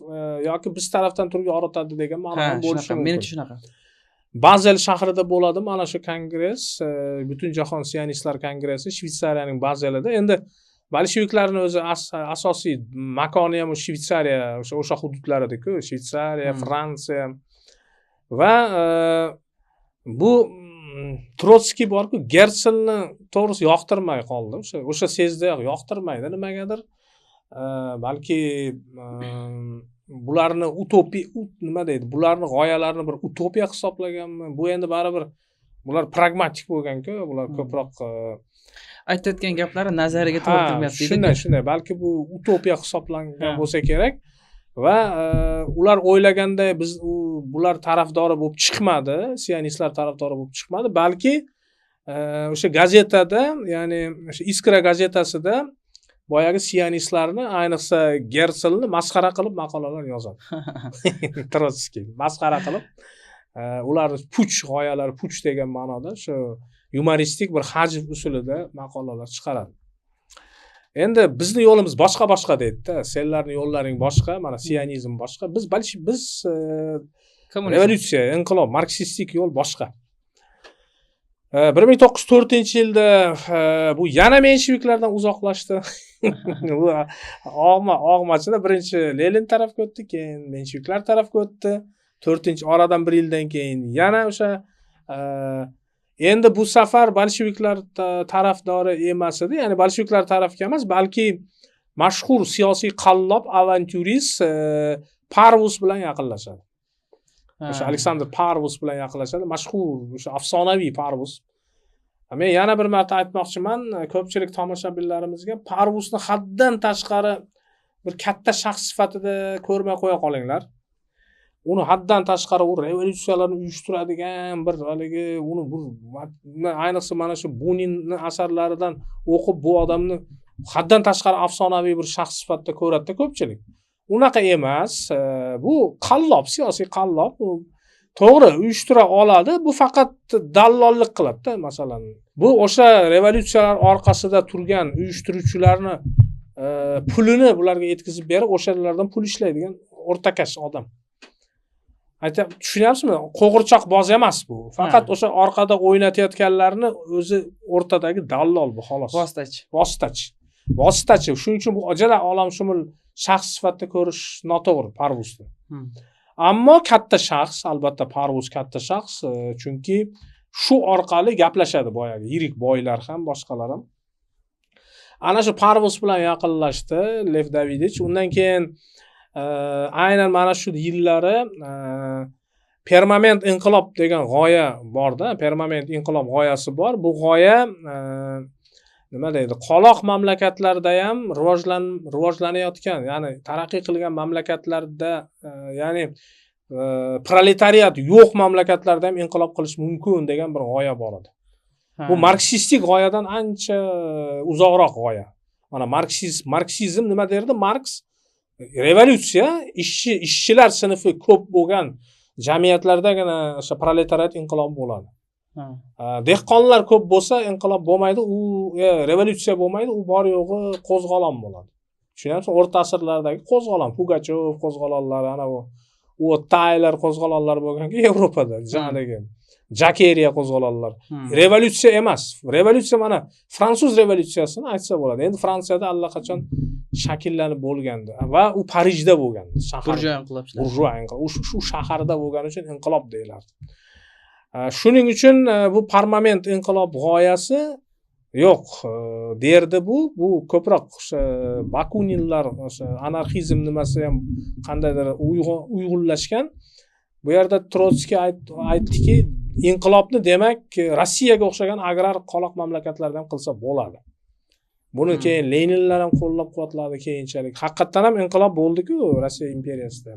yoki biz tarafdan turib yoritadi degan ma'noda bo'lishi mumkin. Menimcha shunaqa. Bazel shahrida bo'ladi mana shu kongress, Butunjahon sionistlar kongressi Shveysariyaning Bazelida. Endi bolsheviklarning o'zi asosiy makoni ham Shveysariya, o'sha hududlarida-ku, Shveysariya, Fransiya va bu Trotskiy borku, Gerselni to'g'risi yoqtirmay qoldi. O'sha syezda yoqtirmaydi nimagadir. Balki bularni nima deydi, bularni g'oyalarini bir utopiya hisoblaganmi? Bu endi baribir bular pragmatik bo'lgan-ku, bular ko'proq aytayotgan gaplari nazariga to'g'ri kelmayapti. Shunday, balki bu utopiya hisoblangan bo'lsa kerak va ular o'ylaganday bular tarafdori bo'lib chiqmadi, sionistlar tarafdori bo'lib chiqmadi, balki o'sha gazetada, ya'ni o'sha Iskra gazetasida boyagi sionistlarni, ayniqsa Gerselni masxara qilib maqolalar yozadi. Trotskiy masxara qilib ularni g'oyalari puch degan ma'noda shu yumoristik bir hajv usulida maqolalar chiqaradi. Endi bizni yo'limiz boshqa deydi-da. Senlarning yo'llaring boshqa, mana sionizm boshqa. Biz revolyutsiya, inqilob, marksistik yo'l boshqa. 1904-yilda bu yana mensheviklardan uzoqlashdi. Bu og'machida birinchi Lenin tarafga o'tdi, keyin mensheviklar tarafga o'tdi. Oradan bir yildan keyin yana o'sha endi bu safar bolsheviklar tarafdori emas edi, ya'ni bolsheviklar tarafiga emas, balki mashhur siyosiy qallob avantyurist Parvus bilan yaqinlashadi. O'sha Aleksandr Parvus bilan yaqinlashadi, mashhur o'sha afsonaviy Parvus. Men yana bir marta aytmoqchiman, ko'pchilik tomoshabinlarimizga Parvusni haddan tashqari bir katta shaxs sifatida ko'rmay qo'ya qolinglar. Uni haddan tashqari u revolyutsiyalarni uyushtiradigan bir haligi uni ayniqsa mana shu Buninning asarlaridan o'qib bu odamni haddan tashqari afsonaviy bir shaxs sifatida ko'radi ko'pchilik. Unaqa emas. Bu qallob, siyosiy qallob. To'g'ri, uyushtira oladi. Bu faqat dallollik qiladi-da, masalan. Bu o'sha revolyutsiyalar orqasida turgan uyushtiruvchilarni pulini bularga yetkazib berib, o'shalardan pul ishlaydigan o'rtakash odam. Tushunyapsizmi? Qo'g'irchoq boz emas bu. Faqat o'sha orqada o'ynatayotganlarni o'zi o'rtadagi dallol bu, xolos. Vositachi. Shuning uchun bu ajala olamshumul shaxs sifatida ko'rish noto'g'ri Parvusni. Ammo katta shaxs, albatta Parvus katta shaxs, chunki shu orqali gaplashadi boyagi yirik boylar ham, boshqalar ham. Ana shu Parvus bilan yaqinlashdi Lev Davidich. Undan keyin aynan mana shu yillari permanent inqilob degan g'oya bor-da, permanent inqilob g'oyasi bor. Bu g'oya nima deydi? Qoloq mamlakatlarda ham rivojlanayotgan, ya'ni taraqqiy qilgan mamlakatlarda, ya'ni proletariat yo'q mamlakatlarda ham inqilob qilish mumkin degan bir g'oya bor edi. Bu marksistik g'oyadan ancha uzoqroq g'oya. Mana marksizm nima derdi? Marks revolyutsiya ishchilar sinfi ko'p bo'lgan jamiyatlardagina o'sha proletariat inqilob bo'ladi. Dehqonlar ko'p bo'lsa inqilob bo'lmaydi, u revolyutsiya bo'lmaydi, u bor yo'g'i qo'zg'olon bo'ladi. Tushunyapsizmi? O'rta asrlardagi qo'zg'olon, Pugachov qo'zg'olonlari, ana u Tayler qo'zg'olonlari bo'lganki Yevropada, jadagi Jakeriya qo'zg'olonlar. Revolyutsiya emas. Revolyutsiya mana fransuz revolyutsiyasini aytsa bo'ladi. Endi Fransiyada allaqachon shakllanib bo'lgandi va u Parijda bo'lgandi. Burjua inqilob. Shu shaharda bo'lgani uchun inqilob deyilardi. Shuning uchun bu permanent inqilob g'oyasi yo'q derdi bu ko'proq o'sha Bakuninlar, o'sha anarxizm nimasi ham qandaydir uyg'unlashgan. Bu yerda Trotskiy aytdiki, inqilobni demak Rossiyaga o'xshagan agrar qoloq mamlakatlarda ham qilsa bo'ladi. Buni keyin Leninlar ham qo'llab-quvvatladi keyinchalik. Haqiqatan ham inqilob bo'ldi-ku Rossiya imperiyasida.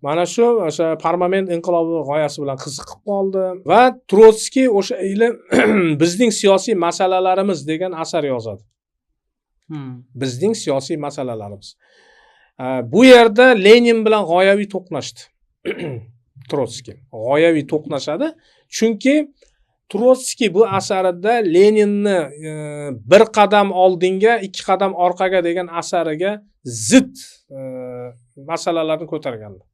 Mana shu o'sha permanent inqilobi g'oyasi bilan qiziqib qoldi va Trotskiy o'sha yili bizning siyosiy masalalarimiz degan asar yozadi. Bizning siyosiy masalalarimiz. Bu yerda Lenin bilan g'oyaviy to'qnashdi. Trotskiy g'oyaviy to'qnashadi, chunki Trotskiy bu asarida Leninni bir qadam oldinga, ikki qadam orqaga degan asariga zid masalalarni ko'targanlar.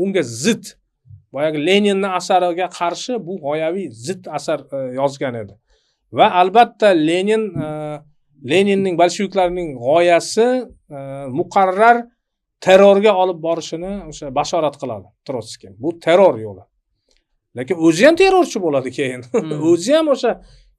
Unga zid, boyagi Leninning asariga qarshi bu g'oyaviy zid asar yozgan edi. Va albatta Leninning bolsheviklarning g'oyasi muqarrar terrorga olib borishini o'sha bashorat qiladi Trotskiy. Bu terror yo'li. Lekin o'zi ham terrorchi bo'ladi keyin. O'zi ham o'sha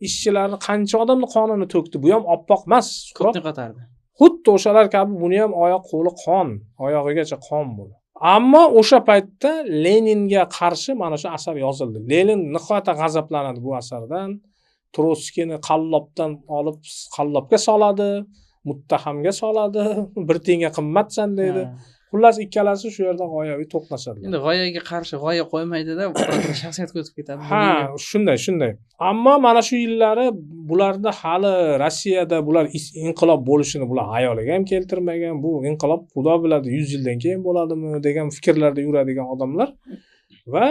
ishchilarni qancha odamni qonini to'kdi. Bu ham oppoq emas, ko'pni qatardi. Xuddi o'shalar kabi buni ham oyoq qo'li qon, oyog'igacha qon bo'ldi. Ammo o'sha paytda Leninga qarshi mana shu asar yozildi. Lenin nihoyatda g'azablanadi bu asardan. Trotskiyni qallobdan olib qallobga soladi, muttahamga soladi, bir tenga qimmatsan deydi. Xullas ikkalasi shu yerda g'oyaviy to'qnashadi. Endi g'oyaga qarshi g'oya qo'ymaydi-da, shaxsiyatga o'tib ketadi. Shunday. Ammo mana shu yillari bularda hali Rossiyada bular inqilob bo'lishini bular hayoliga ham keltirmagan. Bu inqilob xudo biladi 100 yildan keyin bo'ladimi degan fikrlarda yuradigan odamlar. Va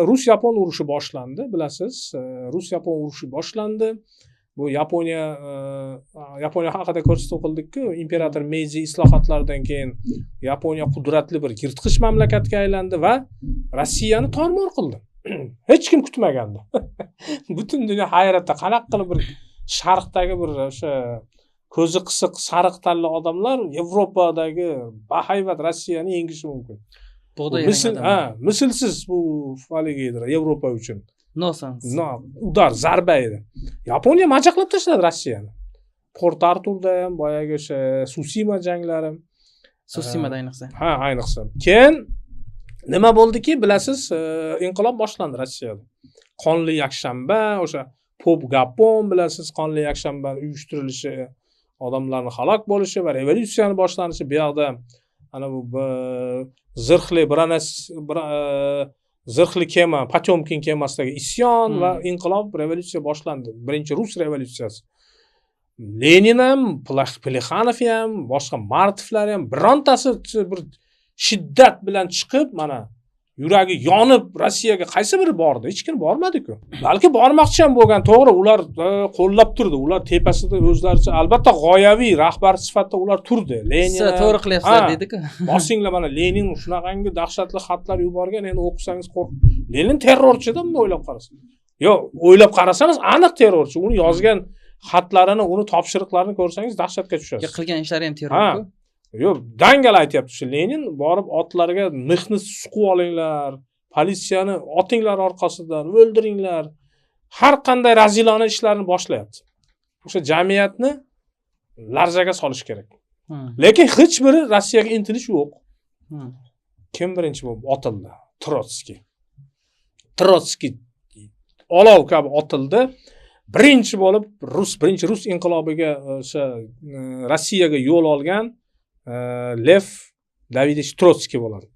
Rus-Yapon urushi boshlandi, bilasiz. Rus-Yapon urushi boshlandi. Bu Yaponiya haqida ko'rsatib o'qildik-ku, imperator Meiji islohotlaridan keyin Yaponiya qudratli bir yirtqich mamlakatga aylandi va Rossiyani tormor qildi. Hech kim kutmagandi. Butun dunyo hayratda, qanaqa qilib bir sharqdagi bir o'sha ko'zi qisiq, sariq tanli odamlar Yevropadagi bahaybat Rossiyani yengishi mumkin. Mislsiz bu haligidir Yevropa uchun. Nonsense. Udar, zarba edi. Yaponiya majaqlab tashladi Rossiyani. Port Arturda ham, boyagi o'sha Tsushima janglari. Tsushimada ayniqsa. Ha, ayniqsa. Keyin nima bo'ldiki, bilasiz, inqilob boshlandi Rossiyada. Qonli yakshanba, o'sha Pop Gapon bilasiz, qonli yakshanba uyushtirilishi, odamlarning halok bo'lishi va revolyutsiyani boshlanishi bu yoqda ana bu zirhli kema, Potemkin kemasidagi isyon va inqilob revolyutsiya boshlandi. Birinchi rus revolyutsiyasi. Lenin ham, Plexanov ham, boshqa Martovlar ham birontasi bir shiddat bilan chiqib, mana yuragi yonib Rossiyaga qaysi biri bordi? Hech kim bormadi-ku. Balki bormoqchi ham bo'lgan, to'g'ri, ular qo'llab turdi. Ular tepasida o'zlaricha albatta g'oyaviy rahbar sifatida ular turdi. Lenin to'g'ri qilyapsizlar dedi-ku. Bosinglar, mana Lenin shunaqangi dahshatli xatlar yuborgan, endi o'qisangiz qo'rq. Lenin terrorchida, bunday o'ylab qarasangiz. Yo'q, o'ylab qarasangiz aniq terrorchi. Uni yozgan xatlarini, uni topshiriqlarini ko'rsangiz dahshatga tushasiz. Qilgan ishlari ham terror-ku. Yo'q, dangal aytyapti shu Lenin, borib otlarga mixni suqib olinglar, politsiyani otinglar orqasidan o'ldiringlar. Har qanday razilona ishlarni boshlayapti. O'sha jamiyatni larzaga solish kerak. Lekin hech biri Rossiyaga intilish yo'q. Kim birinchi bo'lib otildi? Trotskiy olov kabi otildi. Birinchi bo'lib birinchi rus inqilobiga o'sha Rossiyaga yo'l olgan Lev Davidovich Trotskiy bo'ladi.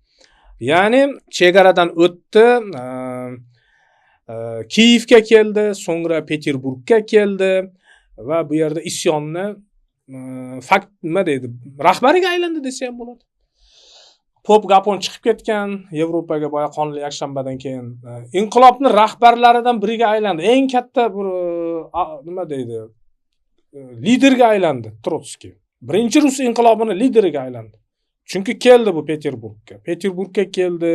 Ya'ni chegaradan o'tdi, Kiyevga keldi, so'ngra Peterburgga keldi va bu yerda isyonni nima deydi, rahbariga aylandi desa ham bo'ladi. Pop Gapon chiqib ketgan Yevropaga boya qonli yakshanbadan keyin inqilobning rahbarlaridan biriga aylandi. Eng katta bir nima deydi, liderga aylandi Trotskiy. Birinchi rus inqilobining lideriga aylandi. Chunki keldi bu Peterburgga keldi.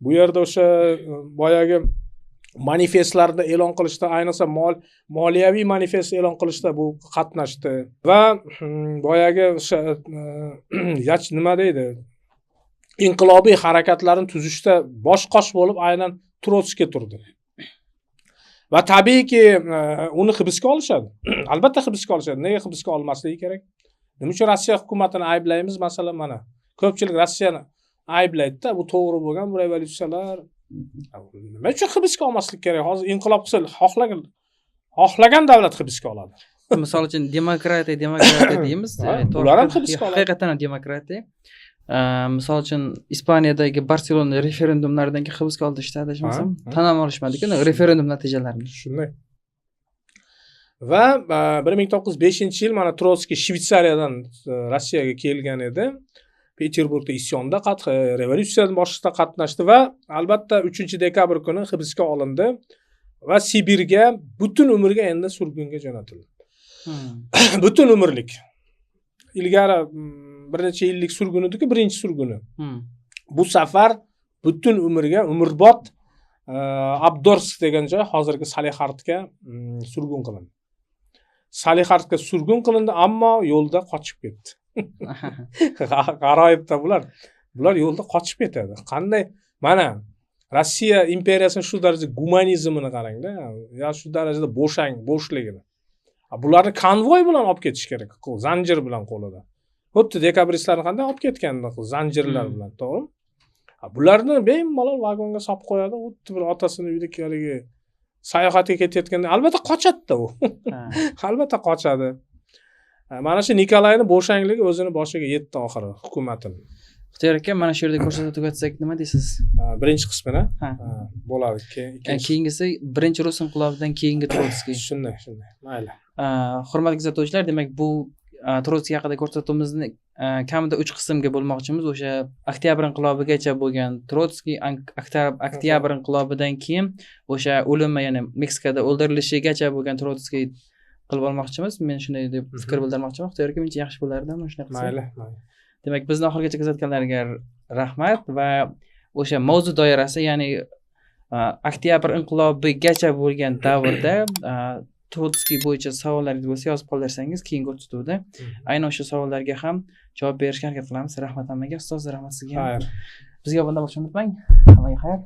Bu yerda o'sha boyagi manifestlarda e'lon qilishda, ayniqsa moliyaviy manifest e'lon qilishda bu qatnashdi va boyagi o'sha nima deydi, inqilobiy harakatlarni tuzishda bosh-qosh bo'lib aynan Trotskiy turdi. Va tabiiyki uni hibsga olishadi. Albatta hibsga olishadi. Nega hibsga olmasligi kerak? Nima uchun Rossiya hukumatini ayblaymiz? Masalan, mana ko'pchilik Rossiyani ayblaydi-da, bu to'g'ri bo'lgan bu revolyutsiyalar. Nima uchun hibsga olmaslik kerak? Hozir inqilob qilsa, xohlagan davlat hibsga oladi. Misol uchun demokratiya deymiz. Ular ham hibsga oladi. Haqiqatan ham demokratiya. Misol uchun Ispaniyadagi Barselona referendumlaridan keyin hibsga oldi adashmasam, tan olishmadi-ku referendum natijalarini. Shunday. Va 1905-yil mana Trotskiy Shvetsariyadan Rossiyaga kelgan edi. Peterburgda isyonda revolyutsiyaning boshida qatnashdi va albatta 3-dekabr kuni hibsga olindi va Sibirga butun umrga endi surgunga jo'natildi. Butun umrlik. Ilgari bir necha yillik surgun edi-ku, birinchi surguni. Bu safar butun umrga, umrbod Abdorsk degan joy, hozirgi Salixardga surgun qilindi. Salixardga surgun qilindi, ammo yo'lda qochib ketdi. G'aroyibda bular. Bular yo'lda qochib ketadi. Qanday? Mana Rossiya imperiyasining shu darajada gumanizmini qarang-da, yo shu darajada bo'shligini. Bularni konvoy bilan olib ketish kerak, zanjir bilan qo'lida. Xuddi dekabristlarni qanday olib ketganda, zanjirlar bilan, to'g'rimi? Bularni bemalol vagonga solib qo'yadi, xuddi bir otasini uyidagi haligi sayohatga ketayotganda albatta qochadi-da u. Albatta qochadi. Mana shu Nikolayning bo'shangligi o'zini boshiga yetdi oxiri hukumatini. Ixtiyor aka, mana shu yerda ko'rsatib tugatsak nima deysiz? Birinchi qismini bo'ladi. Keyingisi birinchi rus inqilobidan keyingi Trotskiy. Shunday. Mayli. Hurmatli kuzatuvchilar, demak bu Trotskiy haqida ko'rsatuvimizni kamida 3 qismga bo'lmoqchimiz. O'sha oktyabr inqilobigacha bo'lgan Trotskiy, oktyabr inqilobidan keyin o'sha o'limi, ya'ni Meksikada o'ldirilishigacha bo'lgan Trotskiy qilib olmoqchimiz. Men shunday deb fikr bildirmoqchiman. Ixtiyor aka, mencha yaxshi bo'lardi mana shunday qilsak. Mayli. Demak, bizni oxirigacha kuzatganlarga rahmat va o'sha mavzu doirasi, ya'ni oktyabr inqilobigacha bo'lgan davrda Trotskiy bo'yicha savollaringiz bo'lsa yozib qoldirsangiz, keyingi ko'rsatuvda aynan o'sha savollarga ham javob berishga harakat qilamiz. Rahmat hammaga, ustoz, rahmat sizga. Xayr. Bizga obuna bo'lishni unutmang. Hammaga xayr.